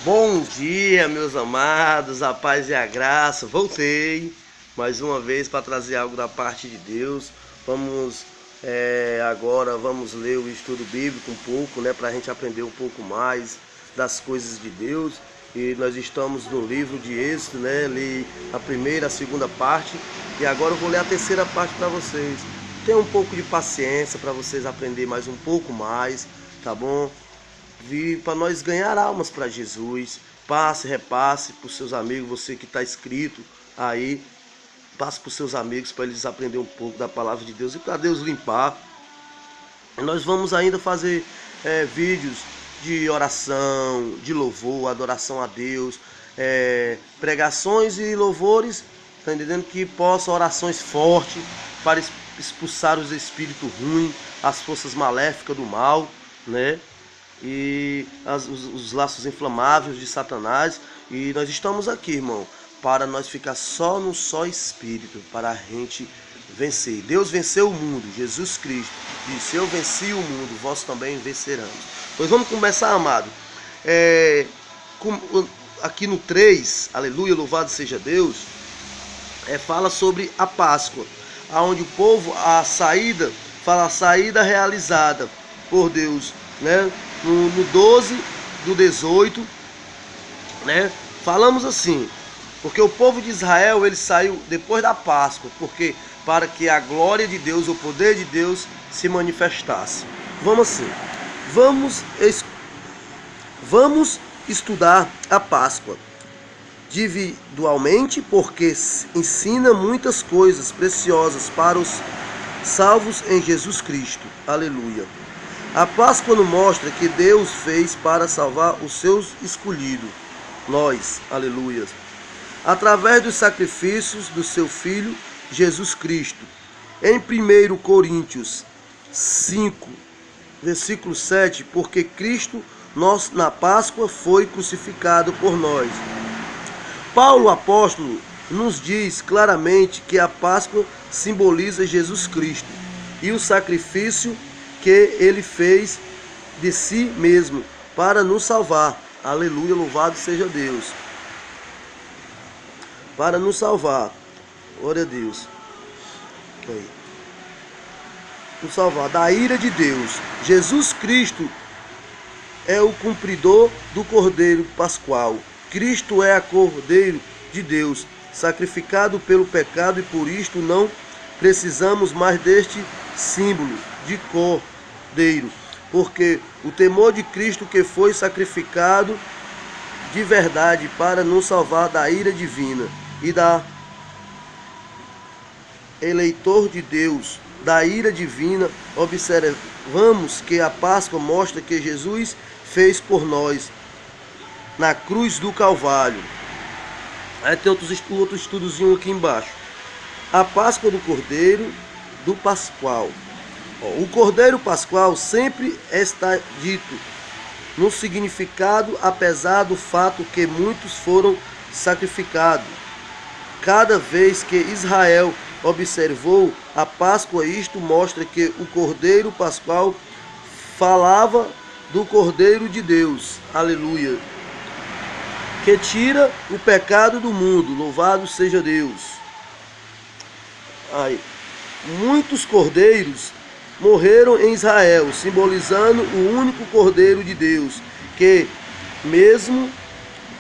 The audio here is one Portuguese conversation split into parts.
Bom dia, meus amados, a paz e a graça. Voltei mais uma vez para trazer algo da parte de Deus. Agora vamos ler o estudo bíblico um pouco, né, para a gente aprender um pouco mais das coisas de Deus. E nós estamos no livro de Êxodo, né? Li a primeira, a segunda parte e agora eu vou ler a terceira parte para vocês. Tenha um pouco de paciência para vocês aprenderem mais um pouco mais, tá bom? Para nós ganhar almas para Jesus. Passe, repasse para os seus amigos, você que está inscrito aí, passe para os seus amigos para eles aprenderem um pouco da palavra de Deus e para Deus limpar. Nós vamos ainda fazer vídeos de oração, de louvor, adoração a Deus, pregações e louvores, tá entendendo? Que possam orações fortes para expulsar os espíritos ruins, as forças maléficas do mal, né? E os laços inflamáveis de Satanás. E nós estamos aqui, irmão, para nós ficar só no só espírito, para a gente vencer. Deus venceu o mundo, Jesus Cristo disse: eu venci o mundo, vós também vencerão. Pois vamos começar, amado. Aqui no 3, aleluia, louvado seja Deus, fala sobre a Páscoa, onde o povo, a saída realizada por Deus, né? No 12 do 18, né? Falamos assim: porque o povo de Israel, ele saiu depois da Páscoa, porque para que a glória de Deus, o poder de Deus se manifestasse. Vamos assim, vamos estudar a Páscoa individualmente, porque ensina muitas coisas preciosas para os salvos em Jesus Cristo. Aleluia. A Páscoa nos mostra que Deus fez para salvar os seus escolhidos, nós, aleluia, através dos sacrifícios do seu Filho Jesus Cristo. Em 1 Coríntios 5, versículo 7, porque Cristo na Páscoa foi crucificado por nós. Paulo, apóstolo, nos diz claramente que a Páscoa simboliza Jesus Cristo e o sacrifício que ele fez de si mesmo para nos salvar. Aleluia, louvado seja Deus. Para nos salvar. Glória a Deus. Nos salvar da ira de Deus. Jesus Cristo é o cumpridor do Cordeiro Pascual. Cristo é a Cordeiro de Deus, sacrificado pelo pecado, e por isto não precisamos mais deste símbolo de Cordeiro, porque o temor de Cristo, que foi sacrificado de verdade para nos salvar da ira divina e da eleitor de Deus, da ira divina, observamos que a Páscoa mostra que Jesus fez por nós na cruz do Calvário. Aí tem outro estudozinho aqui embaixo. A Páscoa do Cordeiro do Pascual. O Cordeiro Pascual sempre está dito no significado, apesar do fato que muitos foram sacrificados. Cada vez que Israel observou a Páscoa, isto mostra que o Cordeiro Pascual falava do Cordeiro de Deus, aleluia, que tira o pecado do mundo. Louvado seja Deus. Muitos cordeiros morreram em Israel, simbolizando o único Cordeiro de Deus, que mesmo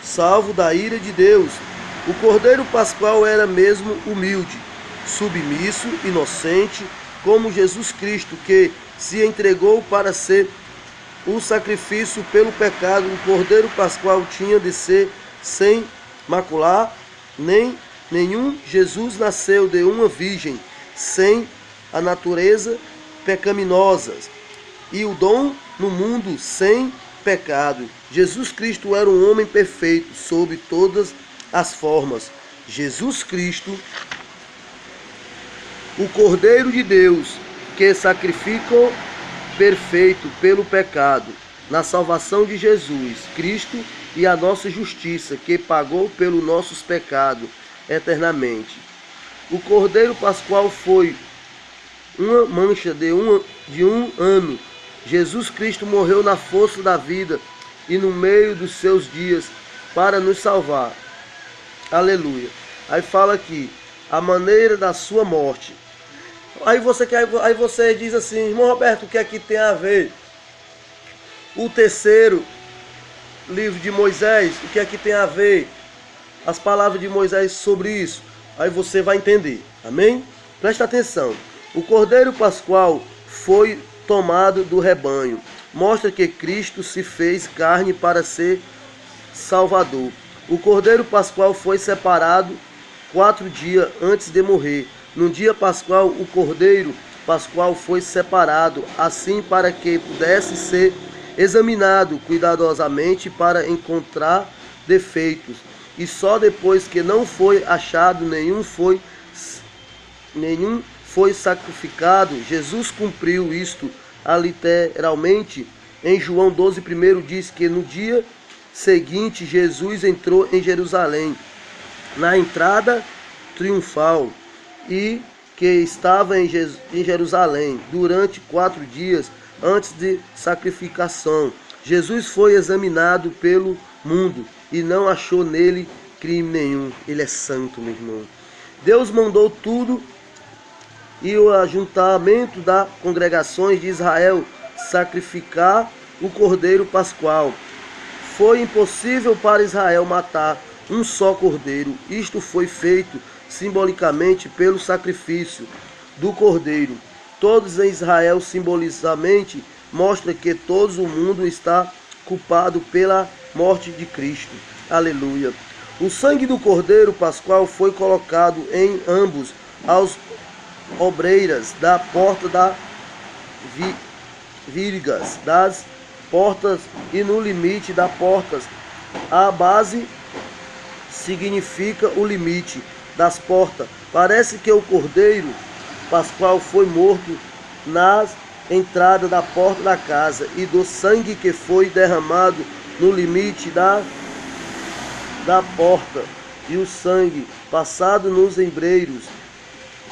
salvo da ira de Deus. O Cordeiro Pascual era mesmo humilde, submisso, inocente, como Jesus Cristo, que se entregou para ser o sacrifício pelo pecado. O Cordeiro Pascual tinha de ser sem macular nenhum. Jesus nasceu de uma virgem, sem a natureza pecaminosa, e o dom no mundo sem pecado. Jesus Cristo era um homem perfeito sob todas as formas. Jesus Cristo, o Cordeiro de Deus, que sacrificou perfeito pelo pecado, na salvação de Jesus Cristo e a nossa justiça, que pagou pelos nossos pecados eternamente. O Cordeiro Pascual foi uma mancha de um ano. Jesus Cristo morreu na força da vida e no meio dos seus dias para nos salvar. Aleluia. Aí fala aqui, a maneira da sua morte. Aí você diz assim, irmão Roberto, o que aqui tem a ver? O terceiro livro de Moisés, o que aqui tem a ver? As palavras de Moisés sobre isso. Aí você vai entender, amém? Presta atenção. O Cordeiro Pascual foi tomado do rebanho. Mostra que Cristo se fez carne para ser Salvador. O Cordeiro Pascual foi separado 4 dias antes de morrer. No dia pascual, o Cordeiro Pascual foi separado, assim para que pudesse ser examinado cuidadosamente para encontrar defeitos. E só depois que não foi achado nenhum foi sacrificado, Jesus cumpriu isto literalmente. Em João 12:1 diz que no dia seguinte Jesus entrou em Jerusalém, na entrada triunfal, e que estava em Jerusalém durante 4 dias antes de sacrificação. Jesus foi examinado pelo mundo e não achou nele crime nenhum. Ele é santo, meu irmão. Deus mandou tudo e o ajuntamento das congregações de Israel sacrificar o Cordeiro Pascual. Foi impossível para Israel matar um só cordeiro. Isto foi feito simbolicamente pelo sacrifício do cordeiro. Todos em Israel simbolicamente mostra que todo o mundo está culpado pela morte de Cristo. Aleluia. O sangue do Cordeiro Pascual foi colocado em ambos as obreiras da porta da vigas das portas e no limite das portas. A base significa o limite das portas. Parece que o Cordeiro Pascual foi morto nas entradas da porta da casa, e do sangue que foi derramado no limite da porta, e o sangue passado nos embreiros,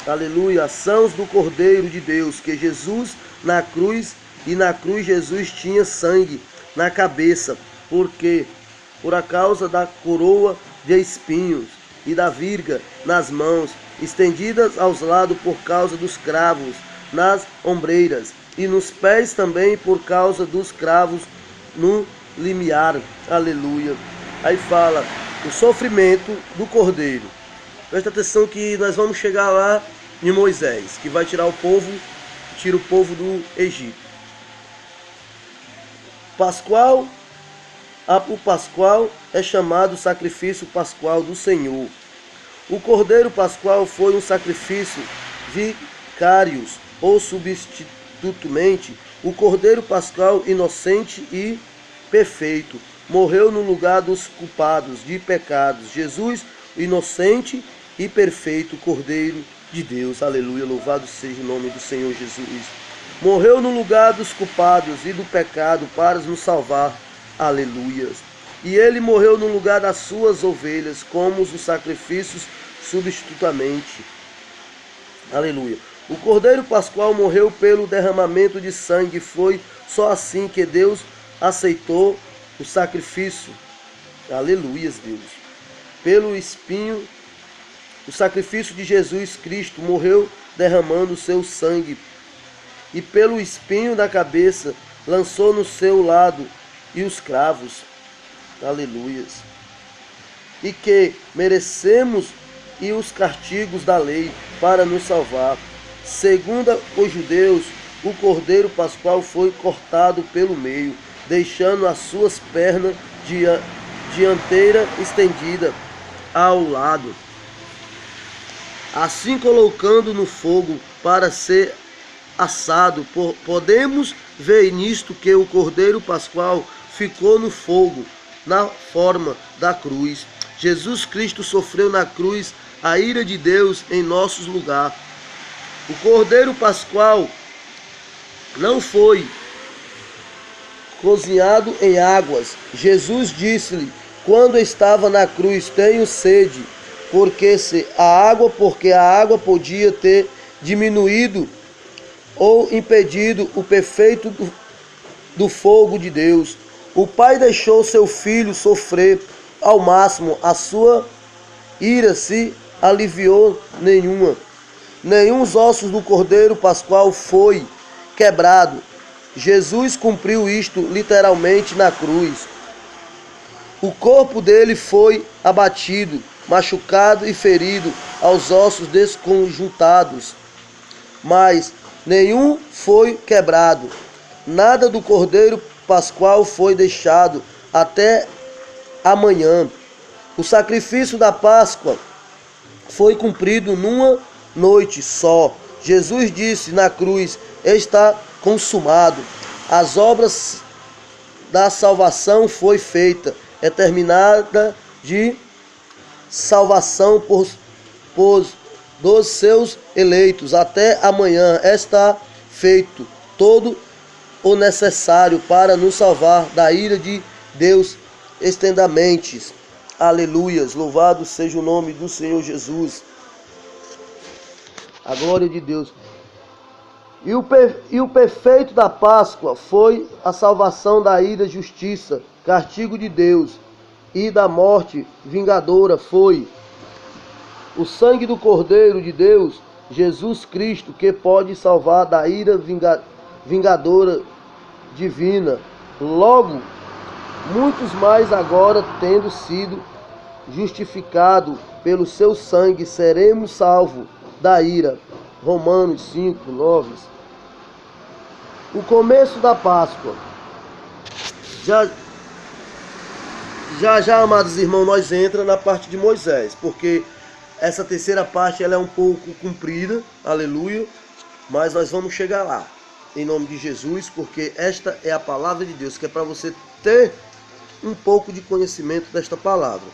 aleluia, são os do Cordeiro de Deus, que Jesus na cruz, e na cruz Jesus tinha sangue na cabeça, porque por a causa da coroa de espinhos e da virga nas mãos, estendidas aos lados por causa dos cravos nas ombreiras, e nos pés também por causa dos cravos no limiar. Aleluia. Aí fala o sofrimento do Cordeiro. Presta atenção que nós vamos chegar lá em Moisés, que vai tira o povo do Egito. O Pascual é chamado sacrifício pascual do Senhor. O Cordeiro Pascual foi um sacrifício vicários ou substitutamente. O Cordeiro Pascual inocente e perfeito morreu no lugar dos culpados de pecados. Jesus, inocente e perfeito Cordeiro de Deus. Aleluia, louvado seja o nome do Senhor Jesus. Morreu no lugar dos culpados e do pecado para nos salvar. Aleluia. E ele morreu no lugar das suas ovelhas, como os sacrifícios substitutamente. Aleluia. O Cordeiro Pascual morreu pelo derramamento de sangue. Foi só assim que Deus aceitou o sacrifício. Aleluia, Deus. Pelo espinho, o sacrifício de Jesus Cristo morreu derramando o seu sangue. E pelo espinho da cabeça lançou no seu lado e os cravos. Aleluias. E que merecemos e os castigos da lei para nos salvar. Segundo os judeus, o Cordeiro Pascual foi cortado pelo meio, deixando as suas pernas dianteira estendida ao lado, assim colocando no fogo para ser assado. Podemos ver nisto que o Cordeiro Pascual ficou no fogo, na forma da cruz. Jesus Cristo sofreu na cruz a ira de Deus em nossos lugar. O Cordeiro Pascual não foi cozinhado em águas. Jesus disse-lhe quando estava na cruz: tenho sede, porque a água podia ter diminuído ou impedido o perfeito do fogo de Deus. O pai deixou seu filho sofrer ao máximo, a sua ira se aliviou nenhum os ossos do cordeiro pascual foi quebrado. Jesus cumpriu isto literalmente na cruz. O corpo dele foi abatido, machucado e ferido aos ossos desconjuntados, mas nenhum foi quebrado. Nada do cordeiro pascual foi deixado até amanhã. O sacrifício da Páscoa foi cumprido numa noite só. Jesus disse na cruz: está consumado. As obras da salvação foi feita, é terminada de salvação dos seus eleitos. Até amanhã está feito todo o necessário para nos salvar da ira de Deus estendamente. Aleluias, louvado seja o nome do Senhor Jesus. A glória de Deus. E o perfeito da Páscoa foi a salvação da ira, justiça, castigo de Deus, e da morte vingadora foi o sangue do Cordeiro de Deus, Jesus Cristo, que pode salvar da ira vingadora divina. Logo, muitos mais agora, tendo sido justificado pelo seu sangue, seremos salvos da ira. Romanos 5, 9. O começo da Páscoa. Já, amados irmãos, nós entramos na parte de Moisés, porque essa terceira parte ela é um pouco comprida, aleluia, mas nós vamos chegar lá, em nome de Jesus, porque esta é a palavra de Deus, que é para você ter um pouco de conhecimento desta palavra.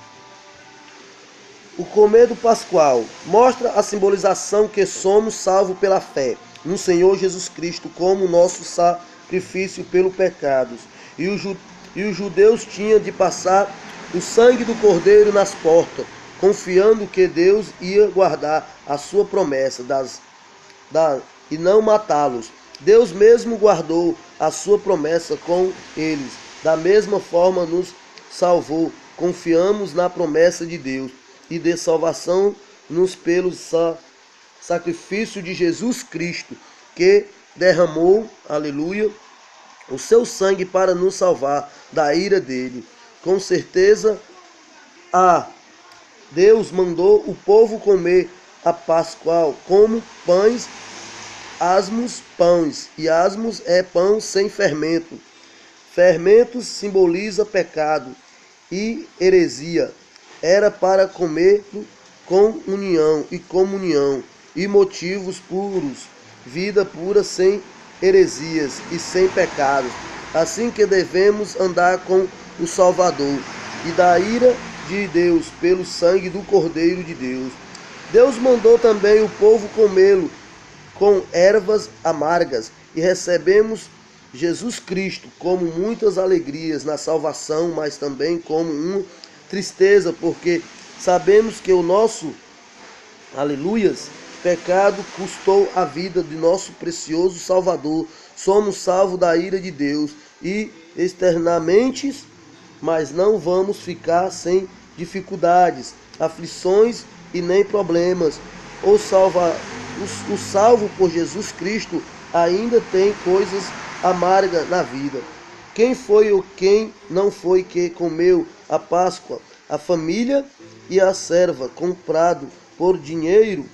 O começo pascual mostra a simbolização que somos salvos pela fé no Senhor Jesus Cristo como nosso sacrifício pelos pecados. E os judeus tinham de passar o sangue do Cordeiro nas portas, confiando que Deus ia guardar a sua promessa e não matá-los. Deus mesmo guardou a sua promessa com eles. Da mesma forma nos salvou. Confiamos na promessa de Deus e de salvação nos pelo sacrifício de Jesus Cristo, que derramou, aleluia, o seu sangue para nos salvar da ira dele. Com certeza, Deus mandou o povo comer a Pascual como pães, asmos pães, e asmos é pão sem fermento. Fermento simboliza pecado e heresia. Era para comer com união e comunhão e motivos puros, vida pura sem heresias e sem pecados. Assim que devemos andar com o Salvador e da ira de Deus pelo sangue do Cordeiro de Deus. Deus mandou também o povo comê-lo com ervas amargas e recebemos Jesus Cristo como muitas alegrias na salvação, mas também como uma tristeza, porque sabemos que o nosso, aleluias, pecado custou a vida de nosso precioso Salvador. Somos salvos da ira de Deus e externamente, mas não vamos ficar sem dificuldades, aflições e nem problemas. O salvo por Jesus Cristo ainda tem coisas amargas na vida. Quem foi ou quem não foi que comeu a Páscoa? A família e a serva, comprado por dinheiro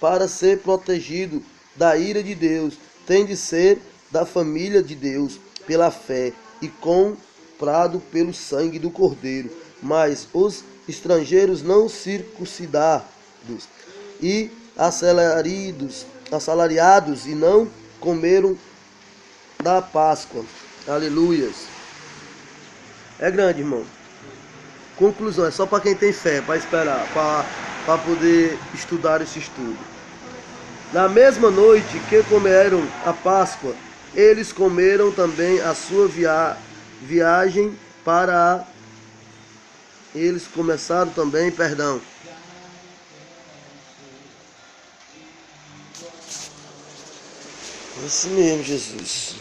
para ser protegido da ira de Deus, tem de ser da família de Deus pela fé e comprado pelo sangue do Cordeiro. Mas os estrangeiros não circuncidados e assalariados e não comeram da Páscoa. Aleluias. É grande, irmão. Conclusão, é só para quem tem fé, para esperar, para poder estudar esse estudo. Na mesma noite que comeram a Páscoa, eles comeram também a sua viagem para Eles começaram também, perdão. Isso mesmo, Jesus.